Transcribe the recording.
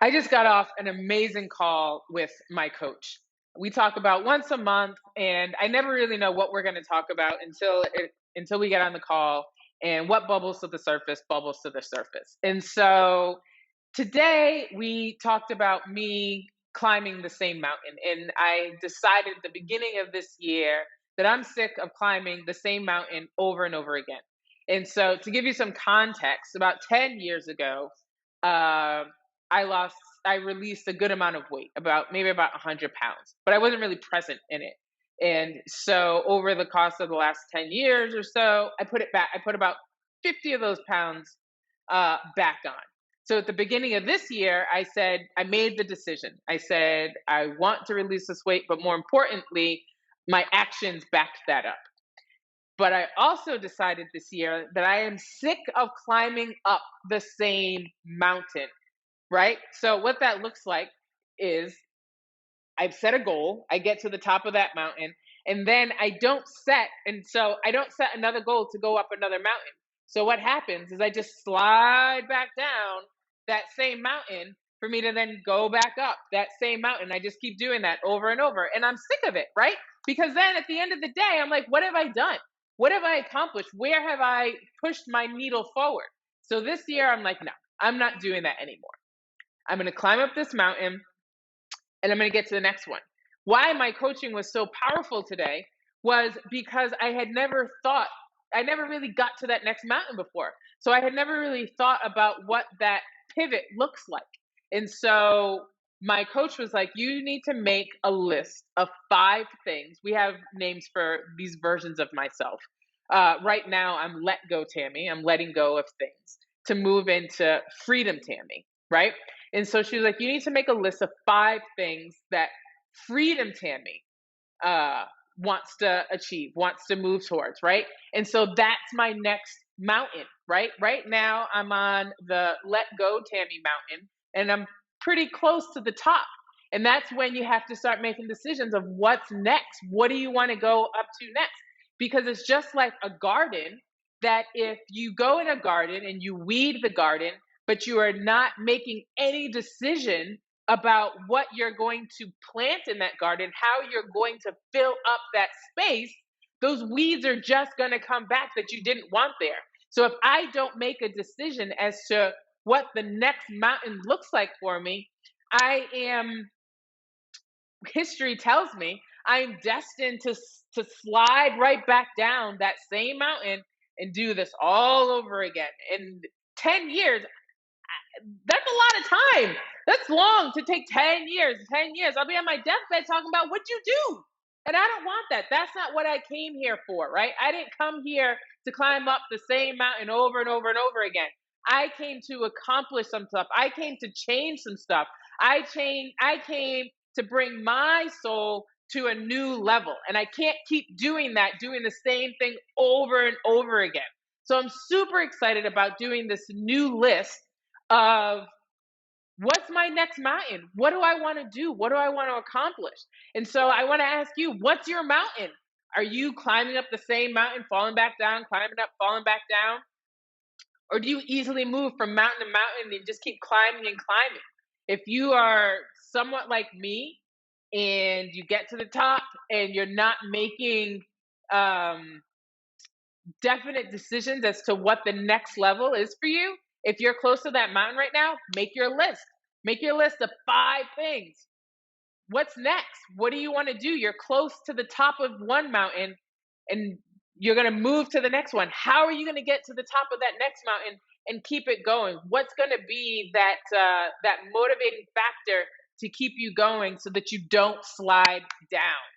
I just got off an amazing call with my coach. We talk about once a month, and I never really know what we're going to talk about until we get on the call. And what bubbles to the surface bubbles to the surface. And so today we talked about me climbing the same mountain, and I decided at the beginning of this year that I'm sick of climbing the same mountain over and over again. And so, to give you some context, about 10 years ago, uh, I lost, I released a good amount of weight, about 100 pounds, but I wasn't really present in it. And so, over the course of the last 10 years or so, I put it back. I put about 50 of those pounds back on. So at the beginning of this year, I made the decision. I said, I want to release this weight, but more importantly, my actions backed that up. But I also decided this year that I am sick of climbing up the same mountain, right? So what that looks like is I've set a goal, I get to the top of that mountain, and then I don't set another goal to go up another mountain. So what happens is I just slide back down that same mountain for me to then go back up that same mountain. I just keep doing that over and over. And I'm sick of it, right? Because then at the end of the day, I'm like, what have I done? What have I accomplished? Where have I pushed my needle forward? So this year, I'm like, no, I'm not doing that anymore. I'm going to climb up this mountain and I'm going to get to the next one. Why my coaching was so powerful today was because I never really got to that next mountain before. So I had never really thought about what that pivot looks like. And so my coach was like, you need to make a list of 5 things. We have names for these versions of myself. Right now, I'm let go Tammy. I'm letting go of things to move into freedom Tammy, right? And so she was like, you need to make a list of 5 things that freedom Tammy wants to achieve, wants to move towards, right? And so that's my next mountain, right? Right now, I'm on the let go Tammy mountain, and I'm pretty close to the top. And that's when you have to start making decisions of what's next. What do you want to go up to next? Because it's just like a garden that if you go in a garden and you weed the garden, but you are not making any decision about what you're going to plant in that garden, how you're going to fill up that space, those weeds are just going to come back that you didn't want there. So if I don't make a decision as to what the next mountain looks like for me, history tells me I'm destined to slide right back down that same mountain and do this all over again. In 10 years, that's a lot of time. That's long to take 10 years. 10 years. I'll be on my deathbed talking about what you do. And I don't want that. That's not what I came here for, right? I didn't come here to climb up the same mountain over and over and over again. I came to accomplish some stuff. I came to change some stuff. I came to bring my soul to a new level. And I can't keep doing that, doing the same thing over and over again. So I'm super excited about doing this new list of what's my next mountain? What do I want to do? What do I want to accomplish? And so I want to ask you, what's your mountain? Are you climbing up the same mountain, falling back down, climbing up, falling back down? Or do you easily move from mountain to mountain and just keep climbing and climbing? If you are somewhat like me and you get to the top and you're not making um, definite decisions as to what the next level is for you, if you're close to that mountain right now, make your list. Make your list of 5 things. What's next? What do you want to do? You're close to the top of one mountain and you're going to move to the next one. How are you going to get to the top of that next mountain and keep it going? What's going to be that motivating factor to keep you going so that you don't slide down?